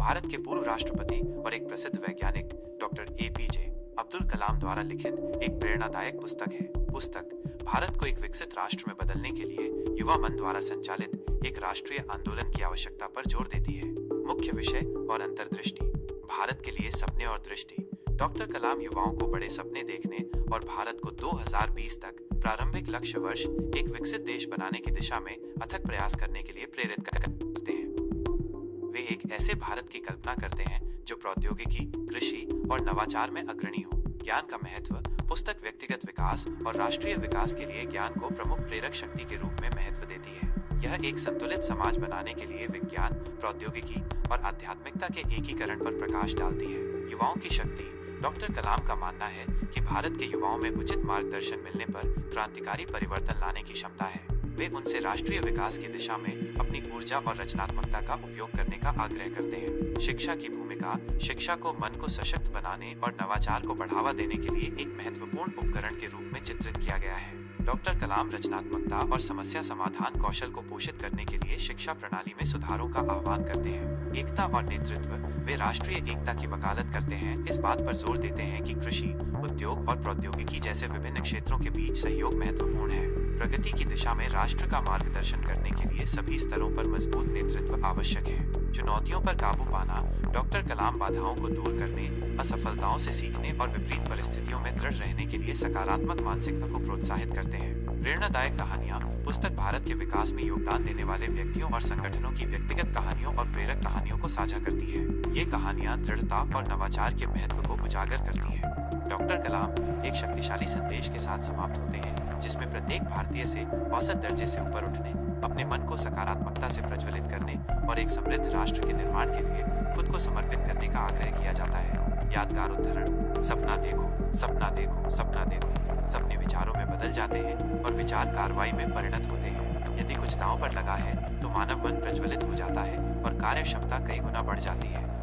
भारत के पूर्व राष्ट्रपति और एक प्रसिद्ध वैज्ञानिक डॉक्टर एपीजे अब्दुल कलाम द्वारा लिखित एक प्रेरणादायक पुस्तक है। पुस्तक भारत को एक विकसित राष्ट्र में बदलने के लिए युवा मन द्वारा संचालित एक राष्ट्रीय आंदोलन की आवश्यकता पर जोर देती है। मुख्य विषय और अंतर्दृष्टि, भारत के लिए सपने और दृष्टि। डॉक्टर कलाम युवाओं को बड़े सपने देखने और भारत को 2020 तक प्रारंभिक लक्ष्य वर्ष एक विकसित देश बनाने की दिशा में अथक प्रयास करने के लिए प्रेरित करते हैं। वे एक ऐसे भारत की कल्पना करते हैं जो प्रौद्योगिकी, कृषि और नवाचार में अग्रणी हो। ज्ञान का महत्व। पुस्तक व्यक्तिगत विकास और राष्ट्रीय विकास के लिए ज्ञान को प्रमुख प्रेरक शक्ति के रूप में महत्व देती है। यह एक संतुलित समाज बनाने के लिए विज्ञान, प्रौद्योगिकी और आध्यात्मिकता के एकीकरण पर प्रकाश डालती है। युवाओं की शक्ति। डॉक्टर कलाम का मानना है कि भारत के युवाओं में उचित मार्गदर्शन मिलने पर क्रांतिकारी परिवर्तन लाने की क्षमता है। वे उनसे राष्ट्रीय विकास की दिशा में अपनी ऊर्जा और रचनात्मकता का उपयोग करने का आग्रह करते हैं। शिक्षा की भूमिका। शिक्षा को मन को सशक्त बनाने और नवाचार को बढ़ावा देने के लिए एक महत्वपूर्ण उपकरण के रूप में चित्रित किया गया है। डॉक्टर कलाम रचनात्मकता और समस्या समाधान कौशल को पोषित करने के लिए शिक्षा प्रणाली में सुधारों का आह्वान करते हैं। एकता और नेतृत्व। वे राष्ट्रीय एकता की वकालत करते हैं, इस बात पर जोर देते हैं कि कृषि, उद्योग और प्रौद्योगिकी जैसे विभिन्न क्षेत्रों के बीच सहयोग महत्वपूर्ण है। प्रगति की दिशा में राष्ट्र का मार्गदर्शन करने के लिए सभी स्तरों पर मजबूत नेतृत्व आवश्यक है। चुनौतियों पर काबू पाना। डॉक्टर कलाम बाधाओं को दूर करने, असफलताओं से सीखने और विपरीत परिस्थितियों में दृढ़ रहने के लिए सकारात्मक मानसिकता को प्रोत्साहित करते हैं। प्रेरणादायक कहानियां। पुस्तक भारत के विकास में योगदान देने वाले व्यक्तियों और संगठनों की व्यक्तिगत कहानियों और प्रेरक कहानियों को साझा करती है। ये कहानियां दृढ़ता और नवाचार के महत्व को उजागर करती है। डॉक्टर कलाम एक शक्तिशाली संदेश के साथ समाप्त होते हैं, जिसमें प्रत्येक भारतीय से औसत दर्जे से ऊपर उठने, अपने मन को सकारात्मकता से प्रज्वलित करने और एक समृद्ध राष्ट्र के निर्माण के लिए खुद को समर्पित करने का आग्रह किया जाता है। यादगार उद्धरण। सपना देखो, सपना देखो, सपना देखो। सपने विचारों में बदल जाते हैं और विचार कार्रवाई में परिणत होते हैं। यदि कुछ दांव पर लगा है तो मानव मन प्रज्वलित हो जाता है और कार्य क्षमता कई गुना बढ़ जाती है।